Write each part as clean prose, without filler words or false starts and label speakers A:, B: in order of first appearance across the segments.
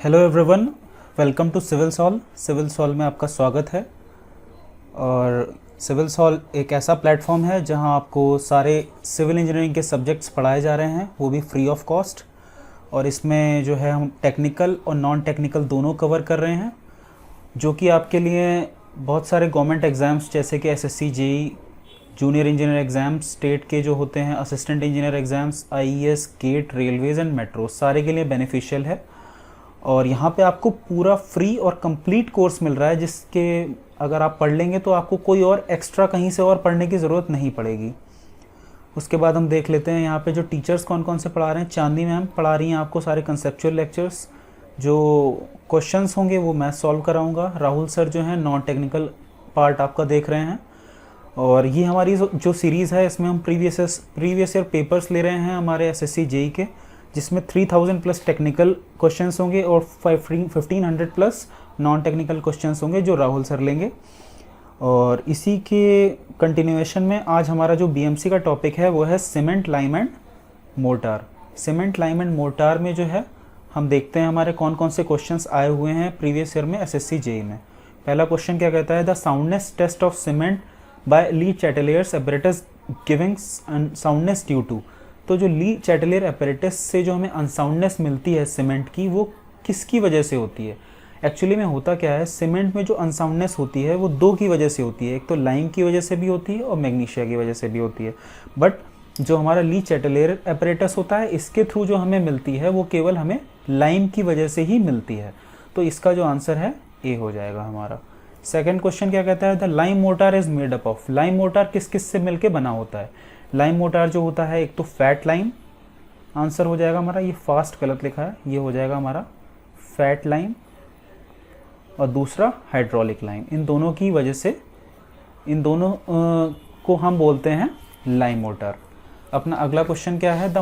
A: Hello everyone, welcome to civil solve. Civil solve में आपका स्वागत है। और सिविल सॉल्व एक ऐसा प्लेटफॉर्म है जहां आपको सारे सिविल इंजीनियरिंग के सब्जेक्ट्स पढ़ाए जा रहे हैं, वो भी फ्री ऑफ कॉस्ट। और इसमें जो है हम टेक्निकल और नॉन टेक्निकल दोनों कवर कर रहे हैं, जो कि आपके लिए बहुत सारे गवर्नमेंट एग्ज़ाम्स जैसे कि SSC, JE, junior engineer exams, state के जो होते हैं assistant engineer exams, IES, GATE, railways and metro, सारे के लिए बेनिफिशियल है। और यहाँ पे आपको पूरा फ्री और कंप्लीट कोर्स मिल रहा है, जिसके अगर आप पढ़ लेंगे तो आपको कोई और एक्स्ट्रा कहीं से और पढ़ने की ज़रूरत नहीं पड़ेगी। उसके बाद हम देख लेते हैं यहाँ पे जो टीचर्स कौन कौन से पढ़ा रहे हैं। चांदनी मैम पढ़ा रही हैं आपको सारे कंसेप्चुअल लेक्चर्स। जो क्वेश्चंस होंगे वो मैं सॉल्व कराऊंगा। राहुल सर जो हैं नॉन टेक्निकल पार्ट आपका देख रहे हैं। और ये हमारी जो सीरीज़ है, इसमें हम प्रीवियस ईयर पेपर्स ले रहे हैं हमारे एसएससी जेई के, जिसमें 3000 प्लस टेक्निकल क्वेश्चंस होंगे और 1500 प्लस नॉन टेक्निकल क्वेश्चंस होंगे जो राहुल सर लेंगे। और इसी के कंटिन्यूएशन में आज हमारा जो बीएमसी का टॉपिक है वो है cement, lime and mortar. Cement, lime and mortar में जो है हम देखते हैं हमारे कौन कौन से क्वेश्चंस आए हुए हैं प्रीवियस ईयर में एसएससी जेई में। पहला क्वेश्चन क्या कहता है, the soundness test of cement by Le Chatelier's apparatus giving soundness due to. तो जो ली चैटेलियर एपरेटस से जो हमें अनसाउंडनेस मिलती है सीमेंट की, वो किसकी वजह से होती है? एक्चुअली में होता क्या है, सीमेंट में जो अनसाउंडनेस होती है वो दो की वजह से होती है। एक तो लाइम की वजह से भी होती है और मैग्नीशिया की वजह से भी होती है। बट जो हमारा ली चैटेलियर एपरेटस होता है, इसके थ्रू जो हमें मिलती है वो केवल हमें लाइम की वजह से ही मिलती है। तो इसका जो आंसर है ए हो जाएगा हमारा। सेकेंड क्वेश्चन क्या कहता है, the lime motor is made up of. Lime motor किस किस से मिलकर बना होता है? लाइम मोटार जो होता है, एक तो फैट लाइम आंसर हो जाएगा हमारा, ये फास्ट गलत लिखा है, ये हो जाएगा हमारा फैट लाइम, और दूसरा हाइड्रोलिक लाइम। इन दोनों की वजह से इन दोनों को हम बोलते हैं लाइम मोटार। अपना अगला क्वेश्चन क्या है, the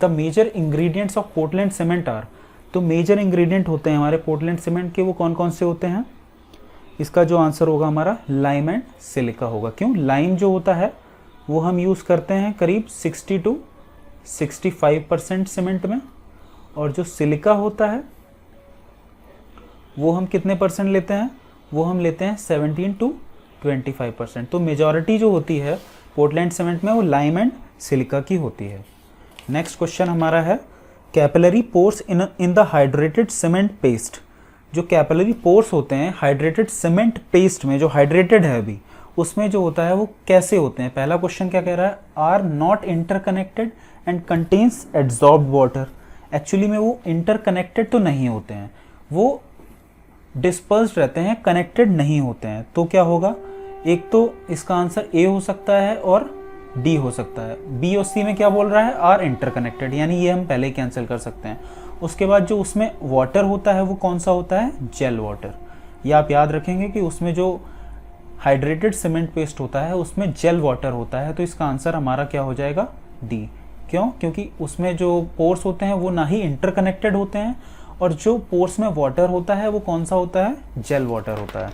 A: major ingredients of Portland cement are. तो मेजर इंग्रेडिएंट होते हैं हमारे पोर्टलैंड सीमेंट के, वो कौन कौन से होते हैं? इसका जो आंसर होगा हमारा लाइम एंड सिलिका होगा। क्यों? लाइम जो होता है वो हम यूज़ करते हैं करीब 60 to 65% सीमेंट में, और जो सिलिका होता है वो हम कितने परसेंट लेते हैं? वो हम लेते हैं 17 to 25%। तो मेजॉरिटी जो होती है पोर्टलैंड सीमेंट में वो लाइम एंड सिलिका की होती है। नेक्स्ट क्वेश्चन हमारा है, capillary pores in the hydrated cement paste. जो कैपिलरी पोर्स होते हैं हाइड्रेटेड सीमेंट पेस्ट में, जो हाइड्रेटेड है अभी, उसमें जो होता है वो कैसे होते हैं? पहला क्वेश्चन क्या कह रहा है, are not interconnected and contains adsorbed water. Actually में वो इंटरकनेक्टेड तो नहीं होते हैं, वो डिस्पर्स्ड रहते हैं, कनेक्टेड नहीं होते हैं। तो क्या होगा, एक तो इसका आंसर ए हो सकता है और डी हो सकता है। बी और सी में क्या बोल रहा है, आर इंटरकनेक्टेड, यानी ये हम पहले कैंसिल कर सकते हैं। उसके बाद जो उसमें वाटर होता है वो कौन सा होता है, जेल वाटर। ये आप याद रखेंगे कि उसमें जो हाइड्रेटेड सीमेंट पेस्ट होता है उसमें जेल वाटर होता है। तो इसका आंसर हमारा क्या हो जाएगा, डी। क्यों? क्योंकि उसमें जो पोर्स होते हैं वो ना ही इंटरकनेक्टेड होते हैं, और जो पोर्स में वाटर होता है वो कौन सा होता है, जेल वाटर होता है।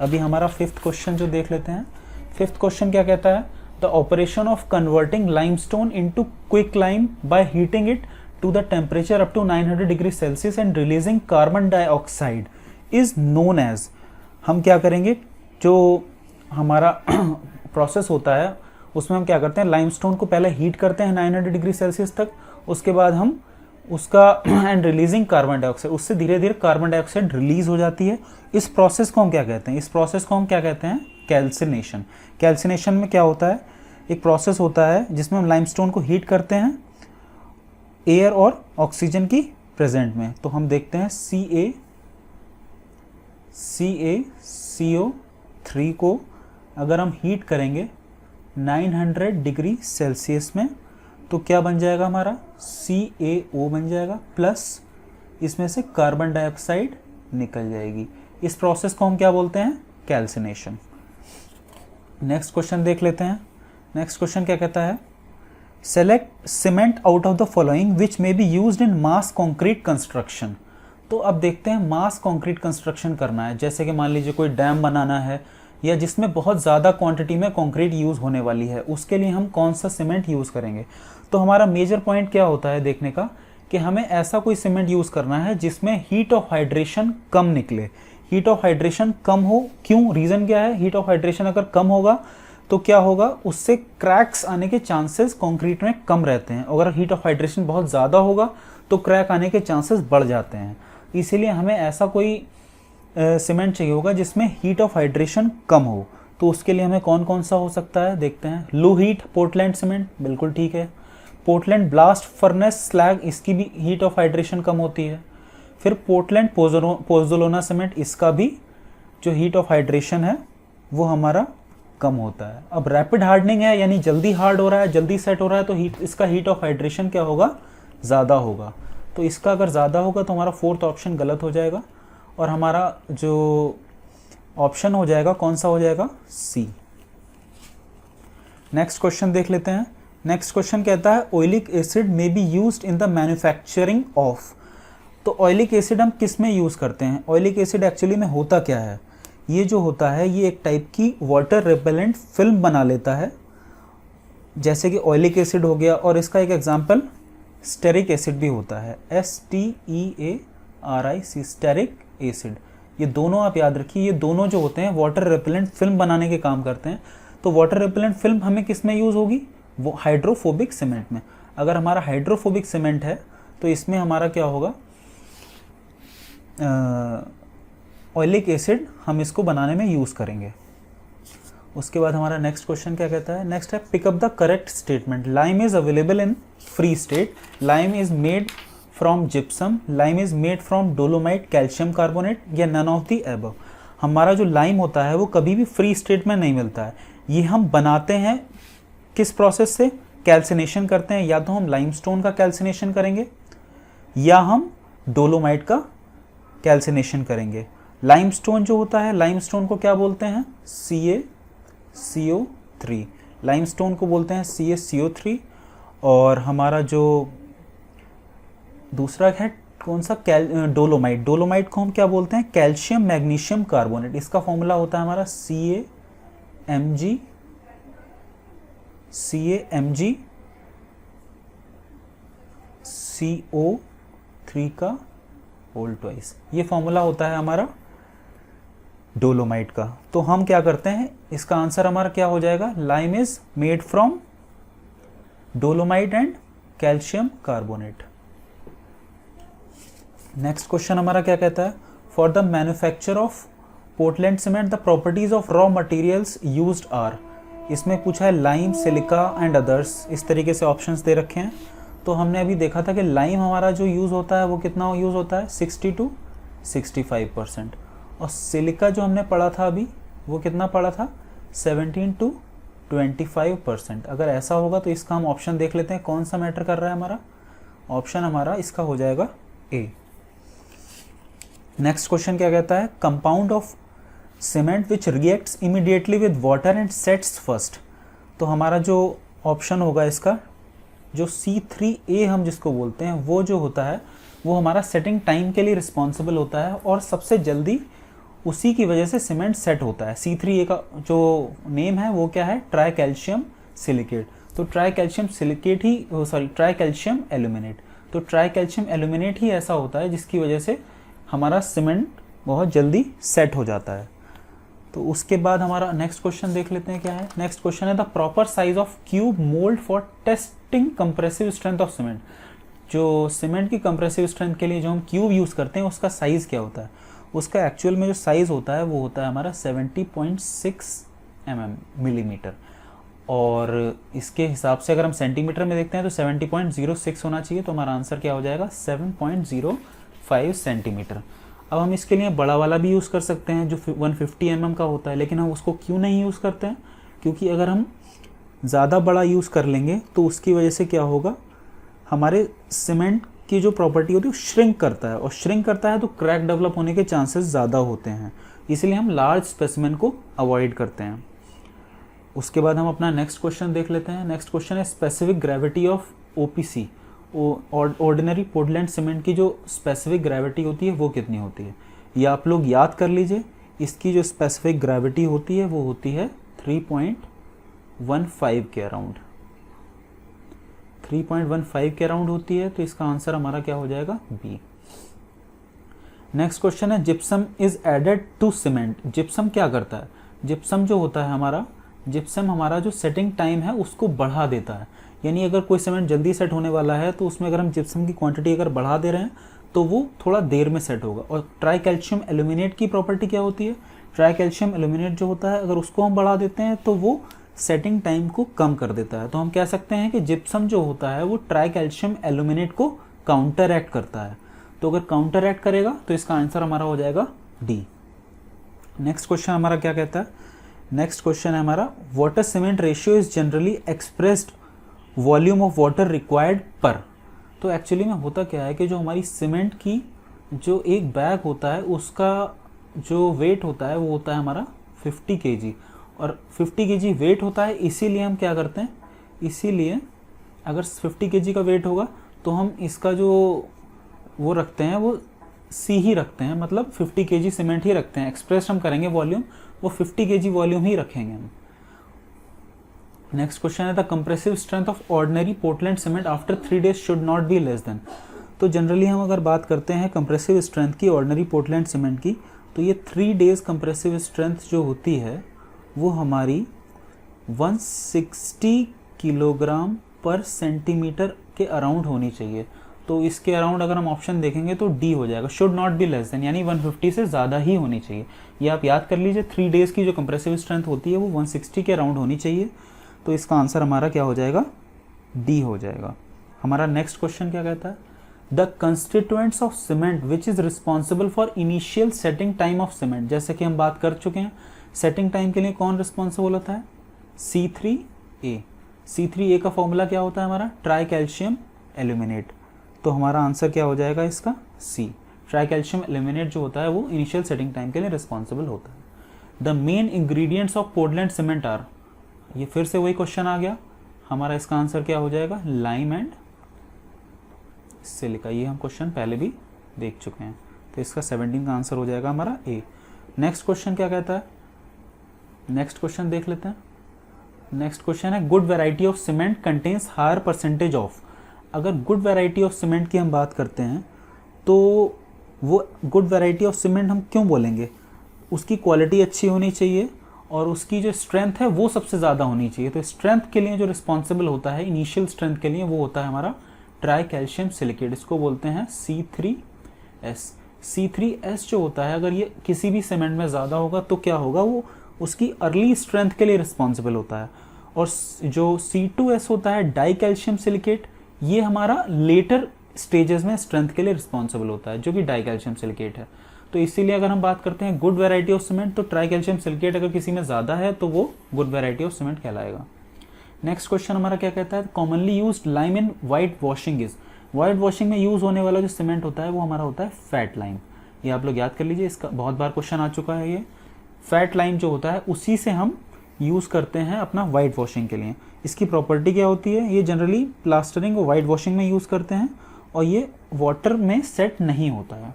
A: अभी हमारा फिफ्थ क्वेश्चन जो देख लेते हैं। फिफ्थ क्वेश्चन क्या कहता है, the operation of converting limestone into quick lime by heating it to the temperature up to 900 degree Celsius and releasing carbon dioxide is known as. हम क्या करेंगे, जो हमारा प्रोसेस होता है उसमें हम क्या करते हैं, लाइमस्टोन को पहले हीट करते हैं 900 डिग्री सेल्सियस तक, उसके बाद हम उसका एंड रिलीजिंग कार्बन डाइऑक्साइड, उससे धीरे धीरे कार्बन डाइऑक्साइड रिलीज हो जाती है। इस प्रोसेस को हम क्या कहते हैं, इस प्रोसेस को हम क्या कहते हैं, कैल्सिनेशन। कैल्सिनेशन में क्या होता है, एक प्रोसेस होता है जिसमें हम लाइमस्टोन को हीट करते हैं एयर और ऑक्सीजन की प्रेजेंट में। तो हम देखते हैं CaCO3 को अगर हम हीट करेंगे 900 डिग्री सेल्सियस में तो क्या बन जाएगा हमारा, CaO बन जाएगा, प्लस इसमें से कार्बन डाइऑक्साइड निकल जाएगी। इस प्रोसेस को हम क्या बोलते हैं, कैल्सिनेशन। नेक्स्ट क्वेश्चन देख लेते हैं। नेक्स्ट क्वेश्चन क्या कहता है, select cement out of the following which may be used in mass concrete construction. तो अब देखते हैं मास कॉन्क्रीट कंस्ट्रक्शन करना है, जैसे कि मान लीजिए कोई डैम बनाना है या जिसमें बहुत ज़्यादा क्वांटिटी में कंक्रीट यूज़ होने वाली है, उसके लिए हम कौन सा सीमेंट यूज़ करेंगे। तो हमारा मेजर पॉइंट क्या होता है देखने का, कि हमें ऐसा कोई सीमेंट यूज़ करना है जिसमें हीट ऑफ हाइड्रेशन कम निकले। हीट ऑफ हाइड्रेशन कम हो, क्यों, रीज़न क्या है? हीट ऑफ हाइड्रेशन अगर कम होगा तो क्या होगा, उससे क्रैक्स आने के चांसेस कंक्रीट में कम रहते हैं। अगर हीट ऑफ हाइड्रेशन बहुत ज़्यादा होगा तो क्रैक आने के चांसेस बढ़ जाते हैं। इसीलिए हमें ऐसा कोई सीमेंट चाहिए होगा जिसमें हीट ऑफ हाइड्रेशन कम हो। तो उसके लिए हमें कौन कौन सा हो सकता है, देखते हैं। लो हीट पोर्टलैंड सीमेंट, बिल्कुल ठीक है। पोर्टलैंड ब्लास्ट फर्नेस स्लैग, इसकी भी हीट ऑफ हाइड्रेशन कम होती है। फिर पोर्टलैंड पोज़ोलाना सीमेंट, इसका भी जो हीट ऑफ हाइड्रेशन है वो हमारा कम होता है। अब रैपिड हार्डनिंग है, यानी जल्दी हार्ड हो रहा है, जल्दी सेट हो रहा है, तो इसका हीट ऑफ हाइड्रेशन क्या होगा, ज़्यादा होगा। तो इसका अगर ज़्यादा होगा तो हमारा फोर्थ ऑप्शन गलत हो जाएगा और हमारा जो ऑप्शन हो जाएगा कौन सा हो जाएगा, सी। नेक्स्ट क्वेश्चन देख लेते हैं। नेक्स्ट क्वेश्चन कहता है oleic acid may be used in the manufacturing of. तो ऑयलिक एसिड हम किस में यूज़ करते हैं? ऑयलिक एसिड एक्चुअली में होता क्या है, ये जो होता है ये एक टाइप की वाटर रिपेलेंट फिल्म बना लेता है, जैसे कि ऑयलिक एसिड हो गया। और इसका एक एग्जांपल स्टेरिक एसिड भी होता है, STEARIC, स्टेरिक एसिड। ये दोनों आप याद रखिए, ये दोनों जो होते हैं वाटर रिपेलेंट फिल्म बनाने के काम करते हैं। तो वाटर रिपेलेंट फिल्म हमें किस में यूज़ होगी, वो हाइड्रोफोबिक सीमेंट में। अगर हमारा हाइड्रोफोबिक सीमेंट है तो इसमें हमारा क्या होगा, ऑयलिक एसिड हम इसको बनाने में यूज़ करेंगे। उसके बाद हमारा नेक्स्ट क्वेश्चन क्या कहता है, नेक्स्ट है pick up the correct statement. Lime is available in free state, lime is made from gypsum, lime is made from dolomite, calcium carbonate, या नन ऑफ द एबव। हमारा जो लाइम होता है वो कभी भी फ्री स्टेट में नहीं मिलता है, ये हम बनाते हैं किस प्रोसेस से, कैल्सिनेशन करते हैं। या तो हम लाइमस्टोन का कैल्सिनेशन करेंगे या हम डोलोमाइट का कैल्सिनेशन करेंगे। लाइमस्टोन जो होता है, लाइमस्टोन को क्या बोलते हैं, CaCO3, लाइमस्टोन को बोलते हैं CaCO3। और हमारा जो दूसरा है कौन सा, डोलोमाइट, डोलोमाइट को हम क्या बोलते हैं, कैल्शियम मैग्नीशियम कार्बोनेट। इसका फॉर्मूला होता है हमारा CaMgCO3 का होल ट्वाइस, ये फॉर्मूला होता है हमारा डोलोमाइट का। तो हम क्या करते हैं, इसका आंसर हमारा क्या हो जाएगा, lime is made from dolomite and calcium carbonate. Next question हमारा क्या कहता है, for the manufacture of Portland cement the properties of raw materials used are. इसमें पूछा है लाइम, सिलिका एंड अदर्स, इस तरीके से ऑप्शंस दे रखे हैं। तो हमने अभी देखा था कि लाइम हमारा जो यूज़ होता है वो कितना यूज़ होता है, 60 to 65%। और सिलिका जो हमने पढ़ा था अभी वो कितना पढ़ा था, 17 to 25%। अगर ऐसा होगा तो इसका हम ऑप्शन देख लेते हैं कौन सा मैटर कर रहा है। हमारा ऑप्शन हमारा इसका हो जाएगा ए। नेक्स्ट क्वेश्चन क्या कहता है, compound of cement which reacts immediately with water and sets first. तो हमारा जो ऑप्शन होगा इसका, जो C3A हम जिसको बोलते हैं, वो जो होता है वो हमारा सेटिंग टाइम के लिए रिस्पॉन्सिबल होता है और सबसे जल्दी उसी की वजह से सीमेंट सेट होता है। C3A का जो नेम है वो क्या है, ट्राई कैल्शियम सिलिकेट। तो ट्राई कैल्शियम सिलिकेट ही, ट्राई कैल्शियम एल्यूमिनेट। तो ट्राई कैल्शियम एल्यूमिनेट ही ऐसा होता है जिसकी वजह से हमारा सीमेंट बहुत जल्दी सेट हो जाता है। तो उसके बाद हमारा नेक्स्ट क्वेश्चन देख लेते हैं क्या है। नेक्स्ट क्वेश्चन है the proper size of cube mould for testing compressive strength of cement. जो सीमेंट की कंप्रेसिव स्ट्रेंथ के लिए जो हम क्यूब यूज़ करते हैं उसका साइज़ क्या होता है, उसका एक्चुअल में जो साइज़ होता है वो होता है हमारा 70.6 मिलीमीटर। और इसके हिसाब से अगर हम सेंटीमीटर में देखते हैं तो 70.06 होना चाहिए। तो हमारा आंसर क्या हो जाएगा, 7.05 सेंटीमीटर। अब हम इसके लिए बड़ा वाला भी यूज़ कर सकते हैं जो 150 mm का होता है, लेकिन हम उसको क्यों नहीं यूज़ करते हैं, क्योंकि अगर हम ज़्यादा बड़ा यूज़ कर लेंगे तो उसकी वजह से क्या होगा, हमारे सीमेंट की जो प्रॉपर्टी होती है वो श्रिंक करता है, और श्रिंक करता है तो क्रैक डेवलप होने के चांसेस ज़्यादा होते हैं, इसलिए हम लार्ज स्पेसिमेन को अवॉइड करते हैं। उसके बाद हम अपना नेक्स्ट क्वेश्चन देख लेते हैं। नेक्स्ट क्वेश्चन है specific gravity of OPC, ordinary Portland cement की जो स्पेसिफिक ग्रेविटी होती है वो कितनी होती है, ये आप लोग याद कर लीजिए। इसकी जो स्पेसिफिक ग्रेविटी होती है वो होती है 3.15 के अराउंड। 3.15 के अराउंड होती है, तो इसका आंसर हमारा क्या हो जाएगा, बी। नेक्स्ट क्वेश्चन है gypsum is added to cement. Gypsum क्या करता है, जिप्सम जो होता है हमारा, जिप्सम हमारा जो सेटिंग टाइम है उसको बढ़ा देता है। यानी अगर कोई सीमेंट जल्दी सेट होने वाला है तो उसमें अगर हम जिप्सम की क्वांटिटी अगर बढ़ा दे रहे हैं तो वो थोड़ा देर में सेट होगा। और ट्राई कैल्शियम एल्यूमिनेट की प्रॉपर्टी क्या होती है, ट्राई कैल्शियम एल्यूमिनेट जो होता है अगर उसको हम बढ़ा देते हैं तो वो सेटिंग टाइम को कम कर देता है। तो हम कह सकते हैं कि जिप्सम जो होता है वो ट्राई कैल्शियम एल्यूमिनेट को काउंटर एक्ट करता है। तो अगर काउंटर एक्ट करेगा तो इसका आंसर हमारा हो जाएगा डी। नेक्स्ट क्वेश्चन हमारा क्या कहता है, नेक्स्ट क्वेश्चन है हमारा water cement ratio is generally expressed volume of water required पर। तो एक्चुअली में होता क्या है कि जो हमारी सीमेंट की जो एक बैग होता है उसका जो वेट होता है वो होता है हमारा 50 kg, और 50 kg वेट होता है, इसीलिए हम क्या करते हैं, इसीलिए अगर 50 kg का वेट होगा तो हम इसका जो वो रखते हैं वो सी ही रखते हैं, मतलब 50 kg सीमेंट ही रखते हैं। एक्सप्रेस हम करेंगे वॉल्यूम, वो 50 kg वॉल्यूम ही रखेंगे हम। नेक्स्ट क्वेश्चन है the compressive strength of ordinary Portland cement after 3 days should not be less than. तो जनरली हम अगर बात करते हैं कंप्रेसिव स्ट्रेंथ की ऑर्डिनरी पोर्टलैंड सीमेंट की, तो ये 3 days कंप्रेसिव स्ट्रेंथ जो होती है वो हमारी 160 किलोग्राम पर सेंटीमीटर के अराउंड होनी चाहिए। तो इसके अराउंड अगर हम ऑप्शन देखेंगे तो डी हो जाएगा, should not be less than, यानी 150 से ज़्यादा ही होनी चाहिए। ये आप याद कर लीजिए, 3 days की जो कंप्रेसिव स्ट्रेंथ होती है वो 160 के अराउंड होनी चाहिए। तो इसका आंसर हमारा क्या हो जाएगा, डी हो जाएगा। हमारा नेक्स्ट क्वेश्चन क्या कहता है, the constituents of cement which is responsible for initial setting time of cement. जैसे कि हम बात कर चुके हैं, सेटिंग टाइम के लिए कौन रिस्पॉन्सिबल होता है, C3A। C3A का फॉर्मूला क्या होता है हमारा, ट्राई कैल्शियम एल्यूमिनेट। तो हमारा आंसर क्या हो जाएगा इसका, सी। ट्राई कैल्शियम एल्यूमिनेट जो होता है वो इनिशियल सेटिंग टाइम के लिए रिस्पॉन्सिबल होता है। The main ingredients of Portland cement are, ये फिर से वही क्वेश्चन आ गया, हमारा इसका आंसर क्या हो जाएगा, लाइम एंड सिलिका। ये हम क्वेश्चन पहले भी देख चुके हैं, तो इसका 17 का आंसर हो जाएगा हमारा ए। नेक्स्ट क्वेश्चन क्या कहता है, नेक्स्ट क्वेश्चन देख लेते हैं। नेक्स्ट क्वेश्चन है good variety of cement contains higher percentage of. अगर गुड वैरायटी ऑफ सीमेंट की हम बात करते हैं तो वो गुड वैरायटी ऑफ सीमेंट हम क्यों बोलेंगे, उसकी क्वालिटी अच्छी होनी चाहिए और उसकी जो स्ट्रेंथ है वो सबसे ज़्यादा होनी चाहिए। तो स्ट्रेंथ के लिए जो रिस्पॉन्सिबल होता है इनिशियल स्ट्रेंथ के लिए वो होता है हमारा ट्राई कैल्शियम सिलिकेट, इसको बोलते हैं C3S। C3S जो होता है अगर ये किसी भी सीमेंट में ज़्यादा होगा तो क्या होगा, वो उसकी अर्ली स्ट्रेंथ के लिए रिस्पॉन्सिबल होता है। और जो C2S होता है डाई कैल्शियम सिलिकेट, ये हमारा लेटर स्टेजेस में स्ट्रेंथ के लिए रिस्पॉन्सिबल होता है, जो कि डाई कैल्शियम सिलिकेट है। तो इसीलिए अगर हम बात करते हैं गुड वैरायटी ऑफ सीमेंट, तो ट्राई कैल्शियम सिलिकेट अगर किसी में ज़्यादा है तो वो गुड वैरायटी ऑफ सीमेंट कहलाएगा। नेक्स्ट क्वेश्चन हमारा क्या कहता है, commonly used lime in white washing is. White washing में यूज़ होने वाला जो सीमेंट होता है वो हमारा होता है फैट लाइम। ये आप लोग याद कर लीजिए, इसका बहुत बार क्वेश्चन आ चुका है। ये फैट लाइम जो होता है उसी से हम यूज़ करते हैं अपना वाइट वॉशिंग के लिए। इसकी प्रॉपर्टी क्या होती है, ये जनरली प्लास्टरिंग और वाइट वॉशिंग में यूज़ करते हैं और ये वाटर में सेट नहीं होता है।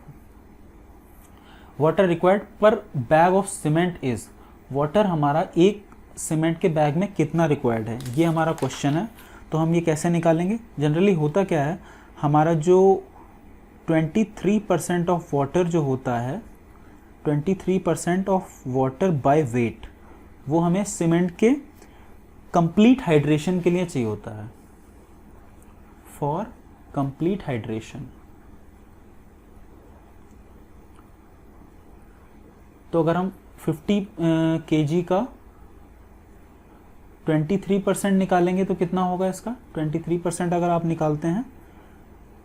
A: वाटर रिक्वायर्ड पर bag of cement is, water हमारा एक सीमेंट के बैग में कितना रिक्वायर्ड है, ये हमारा क्वेश्चन है। तो हम ये कैसे निकालेंगे, जनरली होता क्या है, हमारा जो 23% ऑफ वाटर जो होता है, 23% ऑफ वाटर बाय वेट, वो हमें सीमेंट के कंप्लीट हाइड्रेशन के लिए चाहिए होता है, फॉर कंप्लीट हाइड्रेशन। तो अगर हम 50 kg का 23% निकालेंगे तो कितना होगा इसका, 23% अगर आप निकालते हैं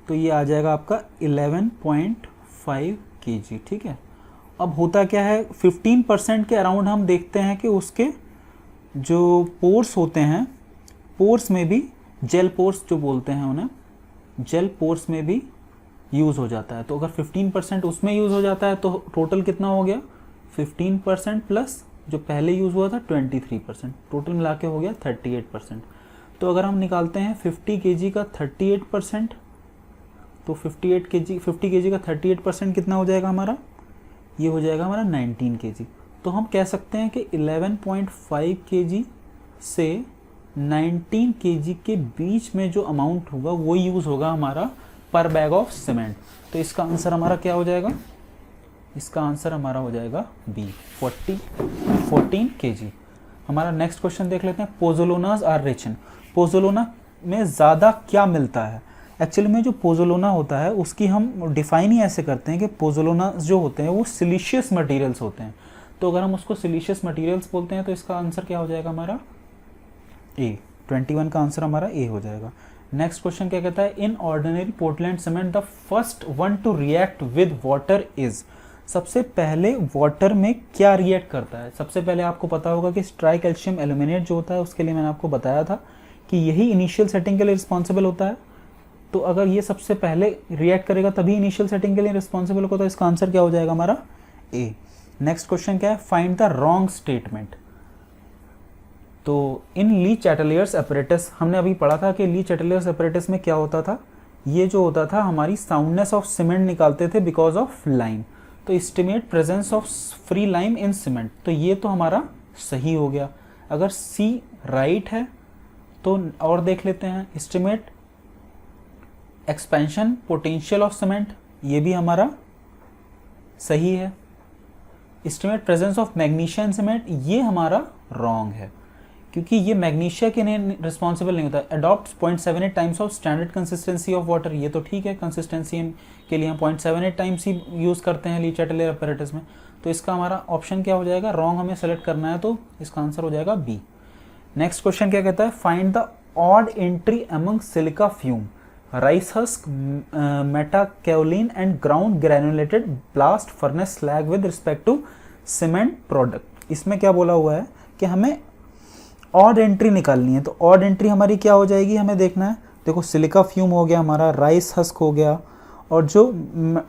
A: तो ये आ जाएगा आपका 11.5 kg, ठीक है। अब होता क्या है, 15% के अराउंड हम देखते हैं कि उसके जो पोर्स होते हैं, पोर्स में भी जेल पोर्स जो बोलते हैं उन्हें, जेल पोर्स में भी यूज़ हो जाता है। तो अगर 15% उसमें यूज़ हो जाता है तो टोटल कितना हो गया, 15% प्लस जो पहले यूज़ हुआ था 23%, टोटल मिला के हो गया 38%। तो अगर हम निकालते हैं 50 kg का 38%, तो 50 kg का 38% कितना हो जाएगा हमारा, ये हो जाएगा हमारा 19 kg। तो हम कह सकते हैं कि 11.5 kg से 19 kg के बीच में जो अमाउंट होगा वो यूज़ होगा हमारा पर बैग ऑफ सीमेंट। तो इसका आंसर हमारा क्या हो जाएगा? इसका आंसर हमारा हो जाएगा बी, 14 kg। हमारा नेक्स्ट क्वेश्चन देख लेते हैं। पोज़ोलोनाज आर रिच इन, पोज़ोलोना में ज़्यादा क्या मिलता है? एक्चुअली में जो पोज़ोलोना होता है उसकी हम डिफाइन ही ऐसे करते हैं कि पोज़ोलोना जो होते हैं वो सिलिशियस मटेरियल्स होते हैं। तो अगर हम उसको सिलिशियस मटेरियल्स बोलते हैं तो इसका आंसर क्या हो जाएगा हमारा? ए। 21 का आंसर हमारा ए हो जाएगा। नेक्स्ट क्वेश्चन क्या कहता है? In ordinary Portland cement the first one two react with water is, सबसे पहले वाटर में क्या रिएक्ट करता है? सबसे पहले आपको पता होगा कि ट्राई कैल्शियम एल्यूमिनेट जो होता है उसके लिए मैंने आपको बताया था कि यही इनिशियल सेटिंग के लिए रिस्पॉन्सिबल होता है। तो अगर ये सबसे पहले रिएक्ट करेगा तभी इनिशियल सेटिंग के लिए रिस्पॉन्सिबल होगा, तो इसका आंसर क्या हो जाएगा हमारा? ए। नेक्स्ट क्वेश्चन क्या है? Find the wrong statement. तो इन ली चैटलियर्स अपरेटस, हमने अभी पढ़ा था कि ली चैटलियर्स अपरेटस में क्या होता था? ये जो होता था हमारी साउंडनेस ऑफ सीमेंट निकालते थे बिकॉज ऑफ लाइम। तो estimate presence of free lime in cement, तो ये तो हमारा सही हो गया। अगर सी राइट है तो और देख लेते हैं। Estimate expansion potential of cement, ये भी हमारा सही है। Estimate presence of magnesia in cement, ये हमारा रॉन्ग है क्योंकि ये मैग्नीशिया के लिए रिस्पॉन्सिबल नहीं होता। Adopt 0.78 times of standard consistency of water, ये तो ठीक है, कंसिस्टेंसी के लिए हम 0.78 टाइम्स ही यूज़ करते हैं ली चैटलियर अपैरेटस में। तो इसका हमारा ऑप्शन क्या हो जाएगा? रॉन्ग हमें सेलेक्ट करना है, तो इसका आंसर हो जाएगा बी। नेक्स्ट क्वेश्चन क्या कहता है? Find the odd entry among silica fume, rice husk, metakaolin and ground granulated blast furnace slag with respect to cement product. इसमें क्या बोला हुआ है कि हमें ऑड एंट्री निकालनी है। तो ऑड एंट्री हमारी क्या हो जाएगी, हमें देखना है। देखो सिलिका फ्यूम हो गया हमारा, राइस हस्क हो गया, और जो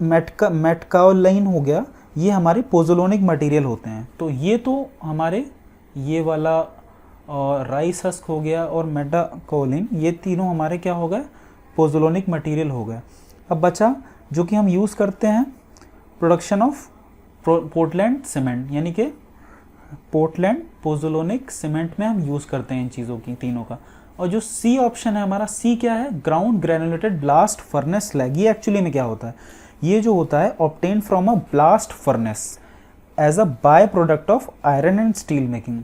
A: मेटकाओलाइन हो गया, ये हमारे पोज़ोलोनिक मटेरियल होते हैं। तो ये तो हमारे ये वाला राइस हस्क हो गया और मेटाकाओलिन, ये तीनों हमारे क्या हो गए? पोज़ोलोनिक मटेरियल हो गए। अब बचा जो कि हम यूज़ करते हैं प्रोडक्शन ऑफ पोर्टलैंड सीमेंट, यानी कि पोर्टलैंड पोज़ोलोनिक सीमेंट में हम यूज़ करते हैं इन चीज़ों की तीनों का। और जो सी ऑप्शन है हमारा, सी क्या है? Ground granulated blast furnace slag. ये एक्चुअली में क्या होता है? ये जो होता है obtain from a blast furnace as a by product of iron and steel making.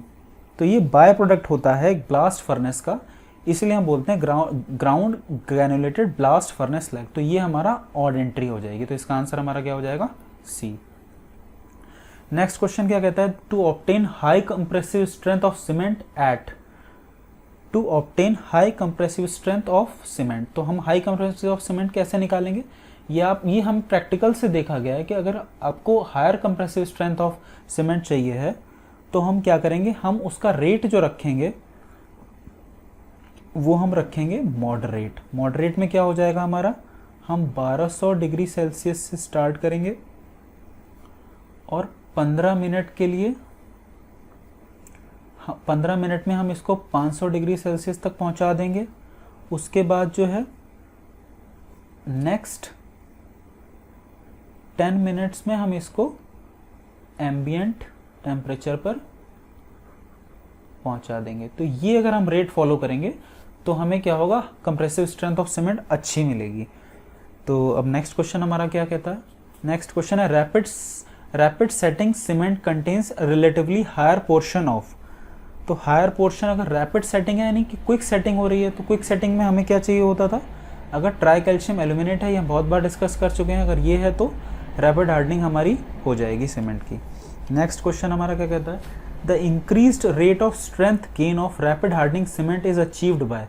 A: तो ये बाय प्रोडक्ट होता है ब्लास्ट फर्नेस का, इसलिए हम बोलते हैं ground granulated blast furnace slag. तो ये हमारा ऑड एंट्री हो जाएगी। तो इसका आंसर हमारा क्या हो जाएगा? सी। नेक्स्ट क्वेश्चन क्या कहता है? To obtain high compressive strength of cement at, to obtain high compressive strength of cement. तो हम हाई कंप्रेसिव ऑफ सीमेंट कैसे निकालेंगे? ये हम प्रैक्टिकल से देखा गया है कि अगर आपको higher compressive strength of cement चाहिए है तो हम क्या करेंगे? हम उसका रेट जो रखेंगे वो हम रखेंगे मॉडरेट। मॉडरेट में क्या हो जाएगा हमारा? हम 1200 डिग्री सेल्सियस से स्टार्ट करेंगे और 15 मिनट के लिए 15 मिनट में हम इसको 500 डिग्री सेल्सियस तक पहुंचा देंगे। उसके बाद जो है नेक्स्ट 10 मिनट्स में हम इसको एम्बिएंट टेम्परेचर पर पहुंचा देंगे। तो ये अगर हम रेट फॉलो करेंगे तो हमें क्या होगा? कंप्रेसिव स्ट्रेंथ ऑफ सीमेंट अच्छी मिलेगी। तो अब नेक्स्ट क्वेश्चन हमारा क्या कहता है? नेक्स्ट क्वेश्चन है rapid setting cement contains relatively higher portion of. तो हायर पोर्शन अगर रैपिड सेटिंग है यानी कि क्विक सेटिंग हो रही है, तो क्विक सेटिंग में हमें क्या चाहिए होता था? अगर ट्राई कैल्शियम एल्यूमिनेट है, ये बहुत बार डिस्कस कर चुके हैं, अगर ये है तो रैपिड हार्डनिंग हमारी हो जाएगी सीमेंट की। नेक्स्ट क्वेश्चन हमारा क्या कहता है? The increased rate of strength gain of rapid hardening cement is achieved by.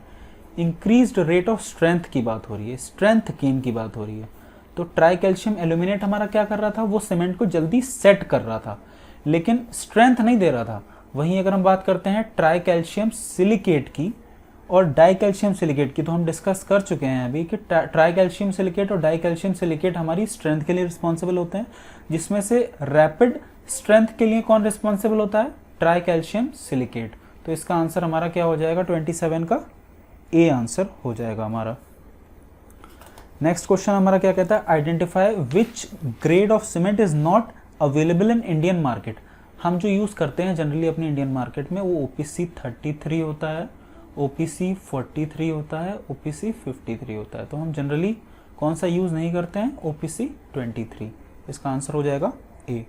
A: Increased rate of strength की बात हो रही है, स्ट्रेंथ गेन की बात हो रही है। तो ट्राई कैल्शियम एल्यूमिनेट हमारा क्या कर रहा था? वो सीमेंट को जल्दी सेट कर रहा था लेकिन स्ट्रेंथ नहीं दे रहा था। वहीं अगर हम बात करते हैं ट्राई कैल्शियम सिलिकेट की और डाई कैल्शियम सिलिकेट की, तो हम डिस्कस कर चुके हैं अभी कि ट्राई कैल्शियम सिलिकेट और डाई कैल्शियम सिलिकेट हमारी स्ट्रेंथ के लिए रिस्पॉन्सिबल होते हैं, जिसमें से रैपिड स्ट्रेंथ के लिए कौन रिस्पॉन्सिबल होता है? Try calcium silicate. तो इसका आंसर हमारा क्या हो जाएगा? 27 का ए आंसर हो जाएगा हमारा। नेक्स्ट क्वेश्चन हमारा क्या कहता है? Identify which grade of cement is not available in Indian market. हम जो यूज़ करते हैं जनरली अपनी इंडियन मार्केट में वो OPC 33 होता है OPC 43 होता है, OPC 53 होता है। तो हम जनरली कौन सा यूज़ नहीं करते हैं, OPC 23। इसका आंसर हो जाएगा ए।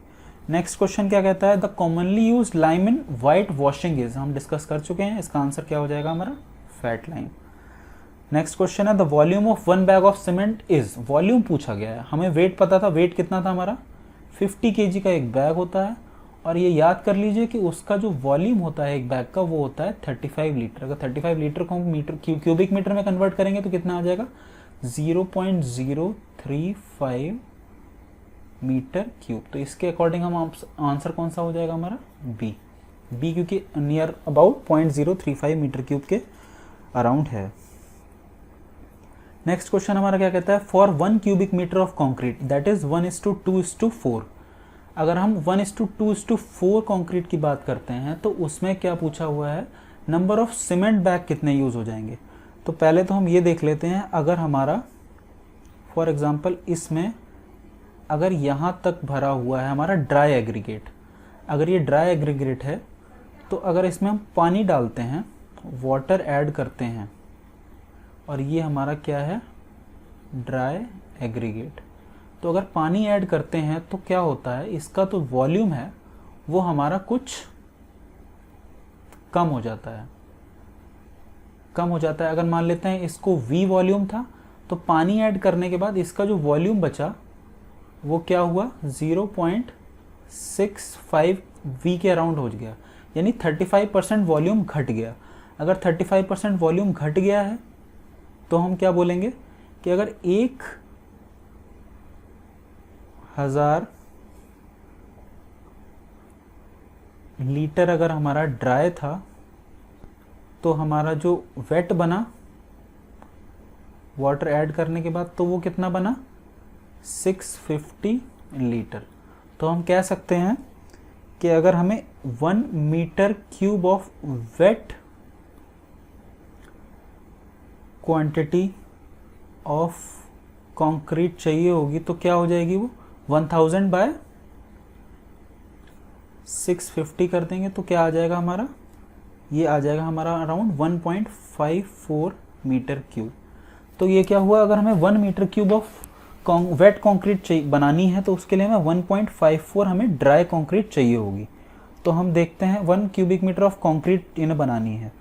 A: नेक्स्ट क्वेश्चन क्या कहता है, the commonly use lime in white washing is, हम डिस्कस कर चुके हैं, इसका आंसर क्या हो जाएगा हमारा, फैट लाइम। नेक्स्ट क्वेश्चन है the volume of 1 bag of cement is, volume पूछा गया है, हमें वेट पता था, वेट कितना था हमारा 50 kg का एक बैग होता है, और ये याद कर लीजिए कि उसका जो वॉल्यूम होता है एक बैग का वो होता है 35 लीटर। अगर 35 लीटर को हम मीटर क्यूबिक मीटर में कन्वर्ट करेंगे तो कितना आ जाएगा, 0.035 मीटर क्यूब। तो इसके अकॉर्डिंग हम आंसर कौन सा हो जाएगा हमारा, बी। बी क्योंकि नियर अबाउट 0.035 मीटर क्यूब के अराउंड है। नेक्स्ट क्वेश्चन हमारा क्या कहता है, for 1 cubic metre of concrete that is 1:2:4। अगर हम 1:2:4 कॉन्क्रीट की बात करते हैं तो उसमें क्या पूछा हुआ है, नंबर ऑफ सीमेंट बैग कितने यूज हो जाएंगे। तो पहले तो हम ये देख लेते हैं, अगर हमारा फॉर एग्जांपल इसमें अगर यहाँ तक भरा हुआ है हमारा ड्राई एग्रीगेट, अगर ये ड्राई एग्रीगेट है तो अगर इसमें हम पानी डालते हैं, वाटर ऐड करते हैं, और ये हमारा क्या है, ड्राई एग्रीगेट, तो अगर पानी ऐड करते हैं तो क्या होता है, इसका तो वॉल्यूम है वो हमारा कुछ कम हो जाता है, कम हो जाता है। अगर मान लेते हैं इसको V वॉल्यूम था, तो पानी ऐड करने के बाद इसका जो वॉल्यूम बचा वो क्या हुआ, 0.65 V के अराउंड हो गया, यानी 35% वॉल्यूम घट गया। अगर 35% वॉल्यूम घट गया है तो हम क्या बोलेंगे कि अगर 1000 लीटर अगर हमारा ड्राई था तो हमारा जो वेट बना वाटर ऐड करने के बाद, तो वो कितना बना, 650 लीटर। तो हम कह सकते हैं कि अगर हमें 1 metre cube of wet quantity of concrete चाहिए होगी तो क्या हो जाएगी, वो 1000 बाय 650 कर देंगे तो क्या आ जाएगा हमारा, ये आ जाएगा हमारा अराउंड 1.54 मीटर क्यूब। तो ये क्या हुआ, अगर हमें 1 metre cube of wet concrete बनानी है तो उसके लिए हमें 1.54 हमें ड्राई कंक्रीट चाहिए होगी। तो हम देखते हैं 1 क्यूबिक मीटर ऑफ कंक्रीट इन्हें बनानी है,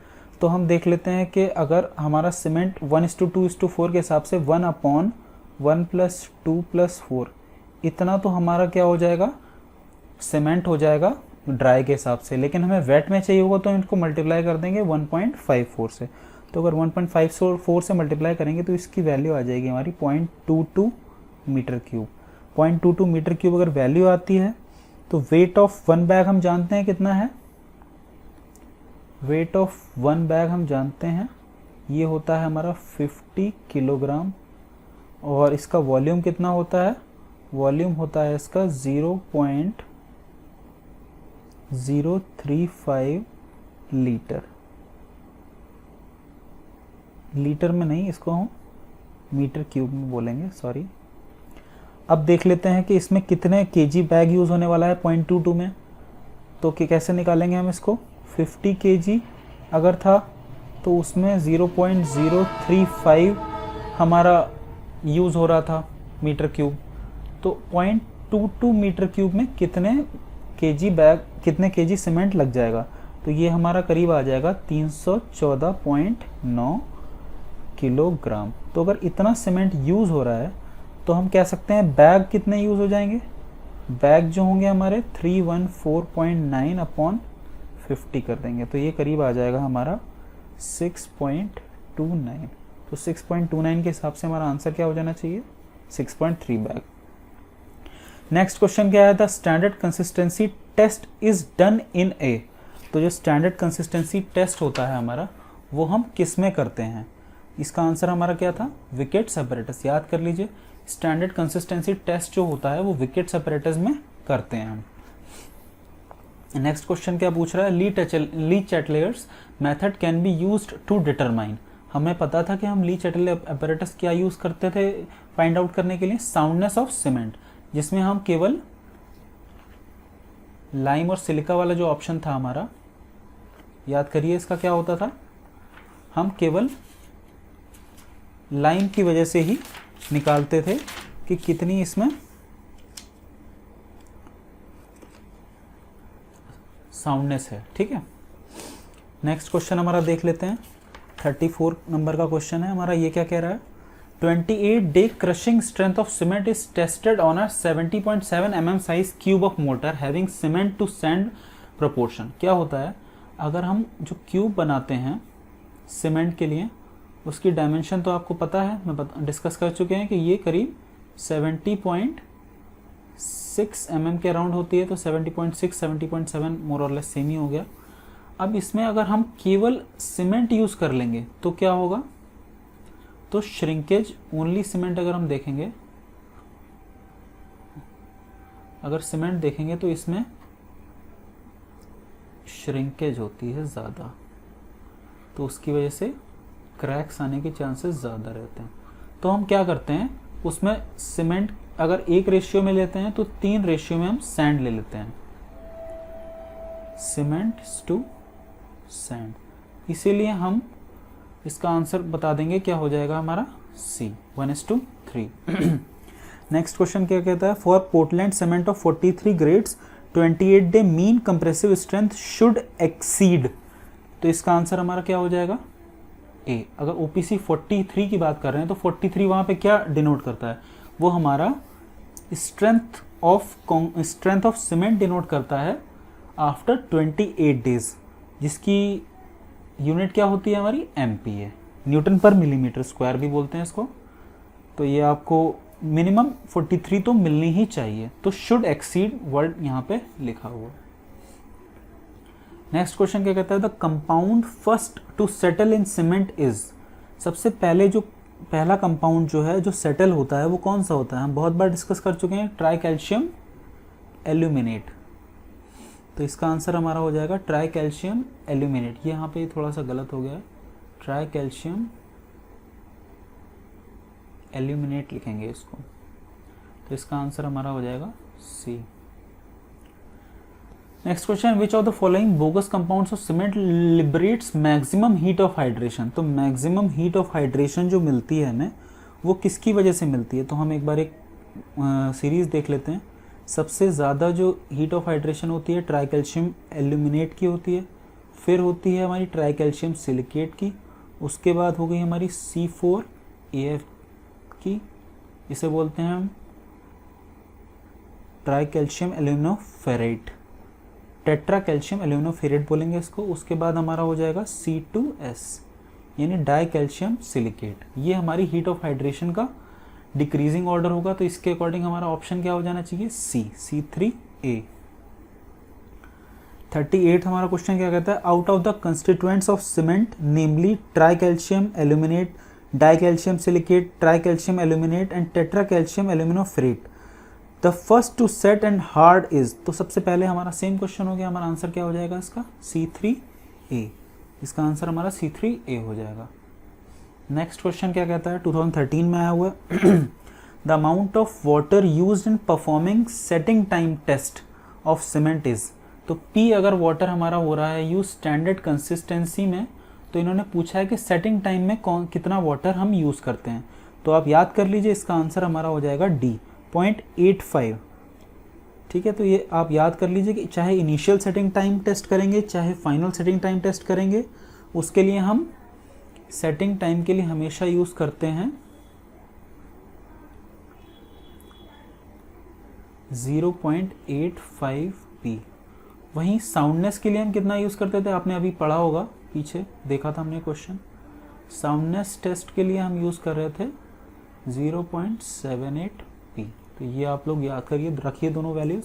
A: तो हम देख लेते हैं कि अगर हमारा सीमेंट 1:2:4 के हिसाब से 1/1 + 2 + 4 इतना तो हमारा क्या हो जाएगा, सीमेंट हो जाएगा ड्राई के हिसाब से, लेकिन हमें वेट में चाहिए होगा तो इनको मल्टीप्लाई कर देंगे 1.54 से। तो अगर 1.54 से मल्टीप्लाई करेंगे तो इसकी वैल्यू आ जाएगी हमारी 0.22 मीटर क्यूब। 0.22 मीटर क्यूब अगर वैल्यू आती है तो वेट ऑफ 1 बैग हम जानते हैं कितना है, वेट ऑफ 1 बैग हम जानते हैं ये होता है हमारा 50 किलोग्राम, और इसका वॉल्यूम कितना होता है, वॉल्यूम होता है इसका 0.035 लीटर। लीटर में नहीं, इसको हम मीटर क्यूब में बोलेंगे, सॉरी। अब देख लेते हैं कि इसमें कितने केजी बैग यूज़ होने वाला है 0.22 में, तो कि कैसे निकालेंगे हम इसको, 50 केजी अगर था तो उसमें 0.035 हमारा यूज़ हो रहा था मीटर क्यूब, तो 0.22 मीटर क्यूब में कितने केजी बैग, कितने केजी सीमेंट लग जाएगा, तो ये हमारा करीब आ जाएगा 314.9 किलोग्राम। तो अगर इतना सीमेंट यूज़ हो रहा है तो हम कह सकते हैं बैग कितने यूज़ हो जाएंगे, बैग जो होंगे हमारे 314.9/50 कर देंगे, तो ये करीब आ जाएगा हमारा 6.29। तो 6.29 के हिसाब से हमारा आंसर क्या हो जाना चाहिए, 6.3 बैग। नेक्स्ट क्वेश्चन क्या है, the standard consistency test is done in a. तो जो स्टैंडर्ड कंसिस्टेंसी टेस्ट होता है हमारा वो हम किस में करते हैं, इसका आंसर हमारा क्या था, विकेट्स एपरेटस। याद कर लीजिए, स्टैंडर्ड कंसिस्टेंसी टेस्ट जो होता है वो विकेट्स एपरेटस में करते हैं हम। नेक्स्ट क्वेश्चन क्या पूछ रहा है, Le Chatelier's method can be used to determine. हमें पता था कि हम ली चैटलेयर एपरेटस क्या यूज़ करते थे फाइंड आउट करने के लिए, साउंडनेस ऑफ सीमेंट, जिसमें हम केवल लाइम और सिलिका वाला जो ऑप्शन था हमारा, याद करिए इसका क्या होता था, हम केवल लाइन की वजह से ही निकालते थे कि कितनी इसमें साउंडनेस है। ठीक है, नेक्स्ट क्वेश्चन हमारा देख लेते हैं। 34 नंबर का क्वेश्चन है हमारा। ये क्या कह रहा है, 28 day crushing strength of cement is tested on a 70.7 mm size cube of mortar having cement to sand proportion। क्या होता है, अगर हम जो क्यूब बनाते हैं सीमेंट के लिए, उसकी डायमेंशन तो आपको पता है, मैं डिस्कस कर चुके हैं कि ये करीब 70.6 mm के अराउंड होती है, तो 70.6 70.7 मोर और लेस सेम ही हो गया। अब इसमें अगर हम केवल सीमेंट यूज़ कर लेंगे तो क्या होगा, तो श्रिंकेज ओनली सीमेंट अगर हम देखेंगे, अगर सीमेंट देखेंगे तो इसमें श्रिंकेज होती है ज़्यादा, तो उसकी वजह से क्रैक्स आने के चांसेस ज़्यादा रहते हैं। तो हम क्या करते हैं, उसमें सीमेंट अगर एक रेशियो में लेते हैं तो 3 रेशियो में हम सैंड ले लेते हैं, सीमेंट टू सैंड। इसीलिए हम इसका आंसर बता देंगे, क्या हो जाएगा हमारा C 1:3। नेक्स्ट क्वेश्चन क्या कहता है, for Portland cement of 43 grades 28 day mean compressive strength should exceed. तो इसका आंसर हमारा क्या हो जाएगा A। अगर OPC 43 की बात कर रहे हैं तो 43 वहाँ पे क्या डिनोट करता है, वो हमारा स्ट्रेंथ ऑफ सीमेंट डिनोट करता है आफ्टर 28 डेज, जिसकी यूनिट क्या होती है हमारी MPa, न्यूटन पर मिलीमीटर स्क्वायर भी बोलते हैं इसको। तो ये आपको मिनिमम 43 तो मिलनी ही चाहिए, तो शुड एक्सीड वर्ड यहाँ पे लिखा हुआ। नेक्स्ट क्वेश्चन क्या कहता है, the compound first to settle in cement is. सबसे पहले जो पहला कंपाउंड जो है जो सेटल होता है वो कौन सा होता है, हम बहुत बार डिस्कस कर चुके हैं, ट्राई कैल्शियम एल्यूमिनेट। तो इसका आंसर हमारा हो जाएगा ट्राई कैल्शियम एल्यूमिनेट। ये यहाँ पे थोड़ा सा गलत हो गया है, ट्राई कैल्शियम एल्यूमिनेट लिखेंगे इसको। तो इसका आंसर हमारा हो जाएगा C। Next question, which of the following bogus compounds of cement liberates maximum heat of hydration. तो मैक्सिमम हीट ऑफ हाइड्रेशन जो मिलती है हमें, वो किसकी वजह से मिलती है, तो हम एक बार एक सीरीज देख लेते हैं। सबसे ज़्यादा जो हीट ऑफ हाइड्रेशन होती है ट्राई कैल्शियम एल्यूमिनेट की होती है, फिर होती है हमारी ट्राई कैल्शियम सिलिकेट की, उसके बाद हो गई हमारी C4AF की, इसे बोलते हैं हम ट्राई कैल्शियम एल्यूमिनोफेरेट, टेट्रा कैल्शियम एल्यूमिनोफेरेट बोलेंगे इसको। उसके बाद हमारा हो जाएगा C2S यानी डाई कैल्शियम सिलिकेट। ये हमारी हीट ऑफ हाइड्रेशन का डिक्रीजिंग ऑर्डर होगा, तो इसके अकॉर्डिंग हमारा ऑप्शन क्या हो जाना चाहिए C3A। 38 हमारा क्वेश्चन क्या कहता है, out of the constituents of cement namely tri calcium aluminate, di calcium silicate, tri calcium aluminate and tetra calcium aluminoferrite the first to set and hard is. तो सबसे पहले हमारा सेम क्वेश्चन हो गया, हमारा आंसर क्या हो जाएगा इसका C3A। इसका आंसर हमारा C3A हो जाएगा। नेक्स्ट क्वेश्चन क्या कहता है, 2013 में आया हुआ है, the amount of water used in performing setting time test of cement is. तो P अगर वाटर हमारा हो रहा है यूज स्टैंडर्ड कंसिस्टेंसी में, तो इन्होंने पूछा है कि सेटिंग टाइम में कितना वाटर हम यूज़ करते हैं। तो आप याद कर लीजिए, इसका आंसर हमारा हो जाएगा D 0.85। ठीक है, तो ये आप याद कर लीजिए कि चाहे इनिशियल सेटिंग टाइम टेस्ट करेंगे चाहे फाइनल सेटिंग टाइम टेस्ट करेंगे, उसके लिए हम सेटिंग टाइम के लिए हमेशा यूज़ करते हैं 0.85P। वहीं साउंडनेस के लिए हम कितना यूज़ करते थे, आपने अभी पढ़ा होगा, पीछे देखा था हमने क्वेश्चन। साउंडनेस टेस्ट के लिए हम यूज़ कर रहे थे 0.78P। तो ये आप लोग याद करिए, रखिए दोनों वैल्यूज़।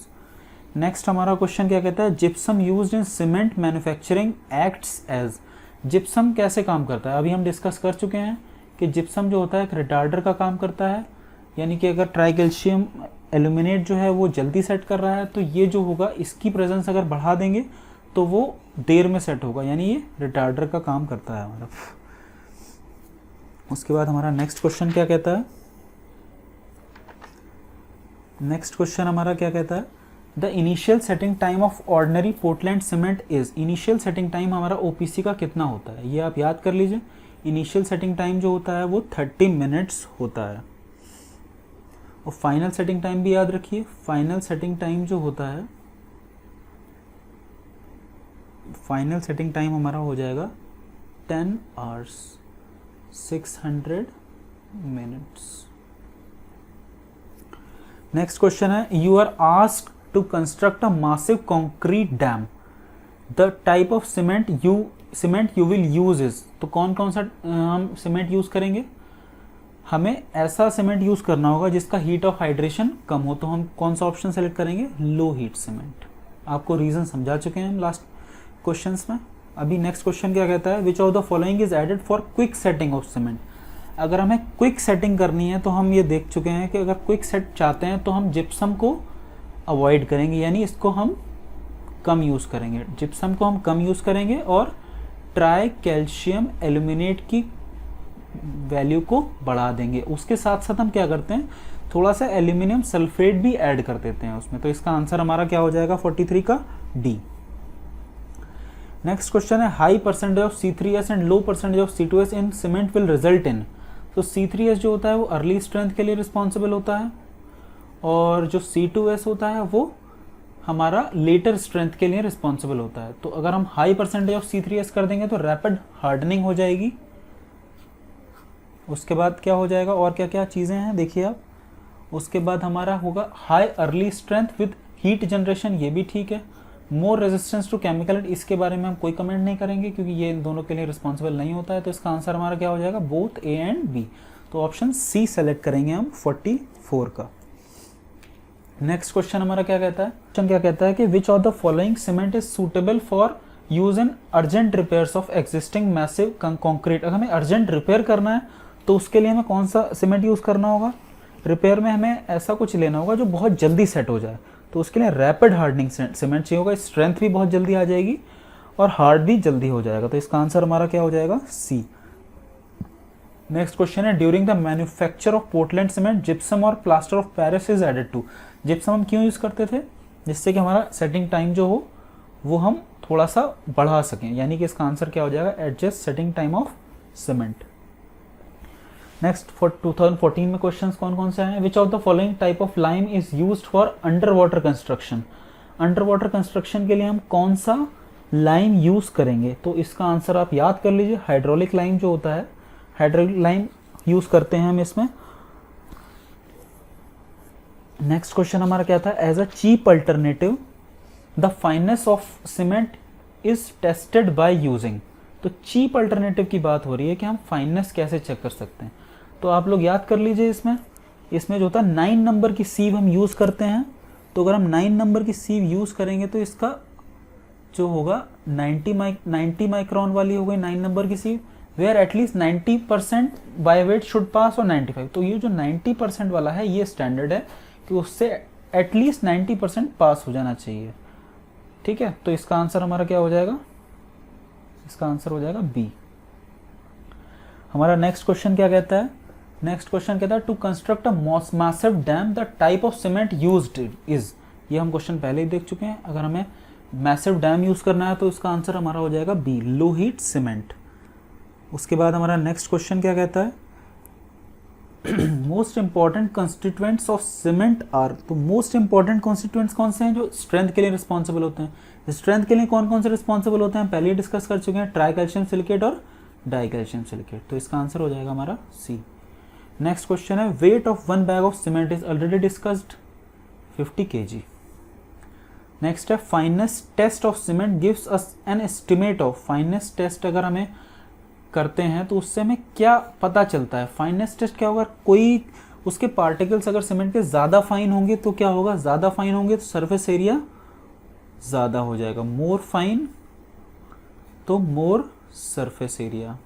A: नेक्स्ट हमारा क्वेश्चन क्या कहता है, gypsum used in cement manufacturing acts as. Gypsum कैसे काम करता है, अभी हम डिस्कस कर चुके हैं कि जिप्सम जो होता है एक रिटार्डर का काम करता है, यानी कि अगर ट्राई कैल्शियम एल्यूमिनेट जो है वो जल्दी सेट कर रहा है, तो ये जो होगा इसकी प्रेजेंस अगर बढ़ा देंगे तो वो देर में सेट होगा, यानी ये रिटार्डर का काम करता है हमारा। उसके बाद हमारा नेक्स्ट क्वेश्चन क्या कहता है, नेक्स्ट क्वेश्चन हमारा क्या कहता है, the initial setting time of ordinary Portland cement is, initial setting time हमारा ओपीसी का कितना होता है, ये आप याद कर लीजिए। इनिशियल सेटिंग टाइम जो होता है वो 30 मिनट्स होता है। और फाइनल सेटिंग टाइम भी याद रखिए, फाइनल सेटिंग टाइम जो होता है, फाइनल सेटिंग टाइम हमारा हो जाएगा 10 आवर्स 600 मिनट्स। नेक्स्ट क्वेश्चन है, you are asked to construct a massive concrete dam, the type of cement you will use is, तो कौन कौन सा हम सीमेंट यूज करेंगे, हमें ऐसा सीमेंट यूज करना होगा जिसका हीट ऑफ हाइड्रेशन कम हो, तो हम कौन सा ऑप्शन सेलेक्ट करेंगे, लो हीट सीमेंट। आपको रीजन समझा चुके हैं हम लास्ट क्वेश्चंस में। अभी नेक्स्ट क्वेश्चन क्या कहता है, which of the following is added for quick setting of cement. अगर हमें क्विक सेटिंग करनी है तो हम ये देख चुके हैं कि अगर क्विक सेट चाहते हैं तो हम जिप्सम को अवॉइड करेंगे, यानी इसको हम कम यूज़ करेंगे, जिप्सम को हम कम यूज़ करेंगे और ट्राई कैल्शियम एल्यूमिनेट की वैल्यू को बढ़ा देंगे। उसके साथ साथ हम क्या करते हैं, थोड़ा सा एल्यूमिनियम सल्फेट भी ऐड कर देते हैं उसमें। तो इसका आंसर हमारा क्या हो जाएगा 43 का डी। नेक्स्ट क्वेश्चन है, high percentage of C3S and low percentage of C2S in cement will result in, तो C3S जो होता है वो अर्ली स्ट्रेंथ के लिए रिस्पॉन्सिबल होता है और जो C2S होता है वो हमारा लेटर स्ट्रेंथ के लिए रिस्पॉन्सिबल होता है। तो अगर हम हाई परसेंटेज ऑफ C3S कर देंगे तो रैपिड हार्डनिंग हो जाएगी। उसके बाद क्या हो जाएगा, और क्या क्या चीज़ें हैं देखिए आप, उसके बाद हमारा होगा high early strength with heat generation, ये भी ठीक है। मोर रेजिस्टेंस टू केमिकल, इसके बारे में हम कोई कमेंट नहीं करेंगे क्योंकि ये इन दोनों के लिए रिस्पॉन्सिबल नहीं होता है। तो इसका आंसर हमारा क्या हो जाएगा, बोथ ए एंड बी। तो ऑप्शन सी सेलेक्ट करेंगे हम 44 का। नेक्स्ट क्वेश्चन हमारा क्या कहता है, क्वेश्चन क्या कहता है कि विच of the following cement is suitable for use in urgent repairs of existing massive concrete. अगर हमें अर्जेंट रिपेयर करना है तो उसके लिए हमें कौन सा सीमेंट यूज करना होगा, रिपेयर में हमें ऐसा कुछ लेना होगा जो बहुत जल्दी सेट हो जाए। तो उसके लिए रैपिड हार्डनिंग सीमेंट चाहिए होगा, स्ट्रेंथ भी बहुत जल्दी आ जाएगी और हार्ड भी जल्दी हो जाएगा। तो इसका आंसर हमारा क्या हो जाएगा, सी। नेक्स्ट क्वेश्चन है, during the manufacture of Portland cement gypsum और plaster of Paris is added to. Gypsum हम क्यों यूज करते थे, जिससे कि हमारा सेटिंग टाइम जो हो वो हम थोड़ा सा बढ़ा सकें, यानी कि इसका आंसर क्या हो जाएगा, adjust setting time of cement. Next for 2014 में क्वेश्चंस कौन कौन से हैं, विच of the following type of lime is used for under water construction. Under water construction के लिए हम कौन सा लाइम यूज करेंगे, तो इसका आंसर आप याद कर लीजिए, हाइड्रोलिक लाइम जो होता है, हाइड्रोलिक लाइम यूज करते हैं हम इसमें। नेक्स्ट क्वेश्चन हमारा क्या था, as a cheap alternative the fineness of cement is tested by using. तो चीप अल्टरनेटिव की बात हो रही है कि हम फाइनेस कैसे चेक कर सकते हैं। तो आप लोग याद कर लीजिए, इसमें जो होता है 9 नंबर की सीव हम यूज करते हैं। तो अगर हम 9 नंबर की सीव यूज करेंगे तो इसका जो होगा 90 माइक्रोन वाली हो गई 9 नंबर की sieve, where at least 90% by weight should pass और 95। तो ये जो 90% वाला है ये स्टैंडर्ड है कि उससे एटलीस्ट 90% पास हो जाना चाहिए, ठीक है। तो इसका आंसर हमारा क्या हो जाएगा, इसका आंसर हो जाएगा बी। हमारा नेक्स्ट क्वेश्चन क्या कहता है, नेक्स्ट क्वेश्चन कहता है to construct a massive dam the type of cement used is. ये हम क्वेश्चन पहले ही देख चुके हैं। अगर हमें मैसिव डैम यूज करना है तो इसका आंसर हमारा हो जाएगा बी, लो हीट सीमेंट। उसके बाद हमारा नेक्स्ट क्वेश्चन क्या कहता है, most important constituents of cement are. तो मोस्ट इंपॉर्टेंट कॉन्स्टिट्यूएंट्स कौन से हैं जो स्ट्रेंथ के लिए रिस्पॉन्सिबल होते हैं। स्ट्रेंथ के लिए कौन कौन से रिस्पॉन्सिबल होते हैं पहले ही डिस्कस कर चुके हैं, ट्राई कैल्शियम सिलिकेट और डाई कैल्शियम सिलिकेट। तो इसका आंसर हो जाएगा हमारा सी। नेक्स्ट क्वेश्चन है, weight of 1 bag of cement is already discussed 50 kg। Next है, fineness test of cement gives us an estimate of. Fineness test अगर हमें करते हैं तो उससे हमें क्या पता चलता है, फाइनेस टेस्ट क्या होगा, कोई उसके पार्टिकल्स अगर सीमेंट के ज़्यादा फाइन होंगे तो क्या होगा, ज़्यादा फाइन होंगे तो सरफेस एरिया ज़्यादा हो जाएगा, मोर फाइन तो मोर सरफेस एरिया।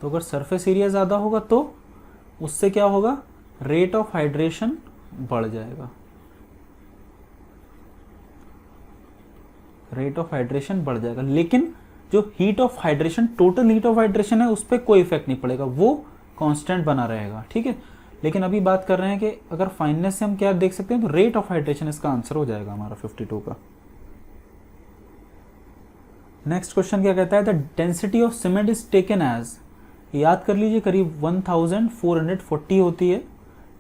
A: तो अगर सरफेस एरिया ज़्यादा होगा तो उससे क्या होगा, रेट ऑफ हाइड्रेशन बढ़ जाएगा, रेट ऑफ हाइड्रेशन बढ़ जाएगा। लेकिन जो heat of hydration, total heat of hydration है उस पर कोई इफेक्ट नहीं पड़ेगा, वो कांस्टेंट बना रहेगा, ठीक है। लेकिन अभी बात कर रहे हैं कि अगर फाइननेस से हम क्या देख सकते हैं, तो रेट ऑफ हाइड्रेशन इसका आंसर हो जाएगा हमारा 52 का। नेक्स्ट क्वेश्चन क्या कहता है, the density of cement is taken as, याद कर लीजिए करीब 1440 होती है,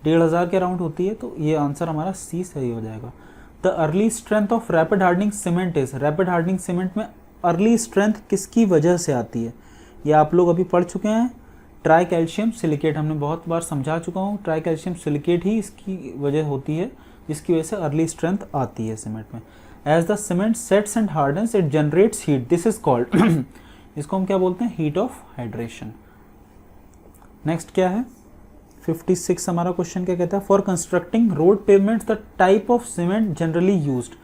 A: 1500 के अराउंड होती है, तो ये आंसर हमारा सी सही हो जाएगा। The early strength of rapid hardening cement is, rapid hardening cement में अर्ली स्ट्रेंथ किसकी वजह से आती है, ये आप लोग अभी पढ़ चुके हैं, ट्राई कैल्शियम सिलिकेट, हमने बहुत बार समझा चुका हूँ, ट्राई कैल्शियम सिलिकेट ही इसकी वजह होती है जिसकी वजह से अर्ली स्ट्रेंथ आती है सीमेंट में। As the cement sets and hardens it generates heat, this is called इसको हम क्या बोलते हैं, हीट ऑफ हाइड्रेशन। नेक्स्ट क्या है 56 हमारा क्वेश्चन क्या कहता है, for constructing road pavements the type of cement generally used.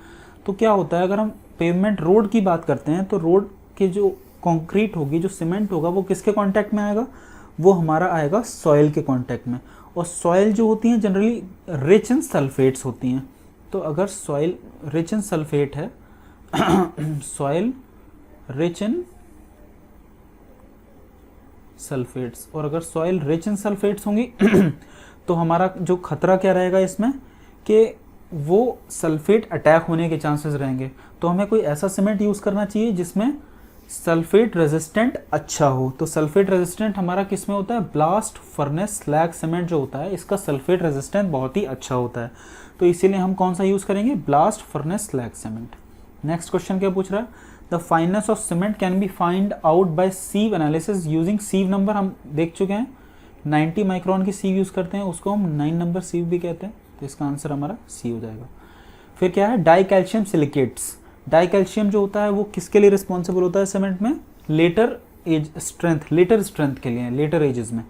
A: तो क्या होता है, अगर हम पेवमेंट रोड की बात करते हैं तो रोड के जो कंक्रीट होगी, जो सीमेंट होगा, वो किसके कांटेक्ट में आएगा, वो हमारा आएगा सॉइल के कांटेक्ट में। और सॉइल जो होती हैं जनरली रिच इन सल्फेट्स होती हैं, तो अगर सॉइल रिच इन सल्फेट है सॉइल रिच इन सल्फेट्स, और अगर सॉइल रिच इन सल्फेट्स होंगी तो हमारा जो खतरा क्या रहेगा इसमें, कि वो सल्फेट अटैक होने के चांसेस रहेंगे। तो हमें कोई ऐसा सीमेंट यूज़ करना चाहिए जिसमें सल्फेट रेजिस्टेंट अच्छा हो। तो सल्फेट रेजिस्टेंट हमारा किस में होता है, ब्लास्ट फर्नेस स्लैग सीमेंट जो होता है, इसका सल्फेट रेजिस्टेंट बहुत ही अच्छा होता है, तो इसीलिए हम कौन सा यूज़ करेंगे, blast furnace slag cement. Next question क्या पूछ रहा है, the fineness of cement can be find out by sieve analysis using sieve number, हम देख चुके हैं 90 माइक्रोन की सीव यूज़ करते हैं, उसको हम 9 नंबर सीव भी कहते हैं, तो इसका आंसर हमारा सी हो जाएगा। फिर क्या है, die calcium silicates, die calcium जो होता है वो किसके लिए रिस्पॉन्सिबल होता है सीमेंट में, later age strength, later strength के लिए, लेटर एजेस में।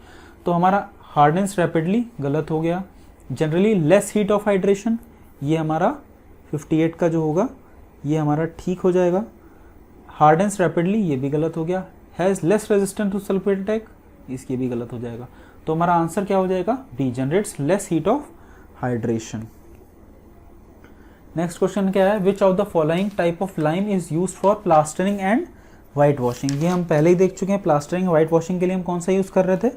A: तो हमारा हार्डनेस रैपिडली गलत हो गया, generally less heat of hydration, ये हमारा 58 का जो होगा ये हमारा ठीक हो जाएगा। हार्डनेस रैपिडली ये भी गलत हो गया, has less resistant to sulphate attack, इसकी भी गलत हो जाएगा। तो हमारा आंसर क्या हो जाएगा, B, generates less heat of hydration. Next question क्या है, which of the following type of lime is use for plastering and white washing, ये हम पहले ही देख चुके हैं, प्लास्टरिंग वाइट वॉशिंग के लिए हम कौन सा यूज़ कर रहे थे,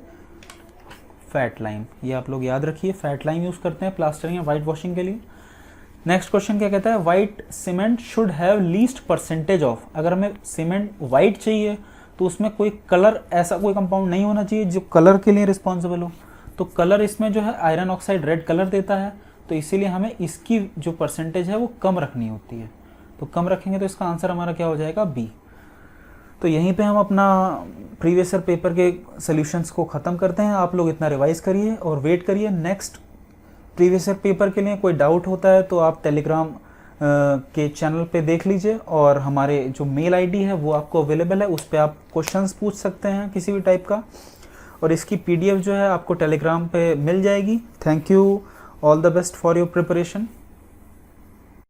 A: फैट लाइम, ये आप लोग याद रखिए, फैट लाइम यूज़ करते हैं प्लास्टरिंग या वाइट वॉशिंग के लिए। नेक्स्ट क्वेश्चन क्या कहता है, white cement should have least percentage of, अगर हमें सीमेंट वाइट चाहिए तो उसमें कोई कलर, ऐसा कोई कंपाउंड नहीं होना चाहिए जो कलर के लिए रिस्पॉन्सिबल हो। तो कलर इसमें जो है आयरन ऑक्साइड रेड कलर देता है, तो इसीलिए हमें इसकी जो परसेंटेज है वो कम रखनी होती है, तो कम रखेंगे तो इसका आंसर हमारा क्या हो जाएगा, बी। तो यहीं पे हम अपना प्रीवियस ईयर पेपर के सॉल्यूशंस को ख़त्म करते हैं। आप लोग इतना रिवाइज करिए और वेट करिए नेक्स्ट प्रीवियस ईयर पेपर के लिए। कोई डाउट होता है तो आप टेलीग्राम के चैनल पे देख लीजिए, और हमारे जो मेल आईडी है वो आपको अवेलेबल है, उस पर आप क्वेश्चंस पूछ सकते हैं किसी भी टाइप का, और इसकी पीडीएफ जो है आपको टेलीग्राम पे मिल जाएगी। Thank you, all the best for your preparation.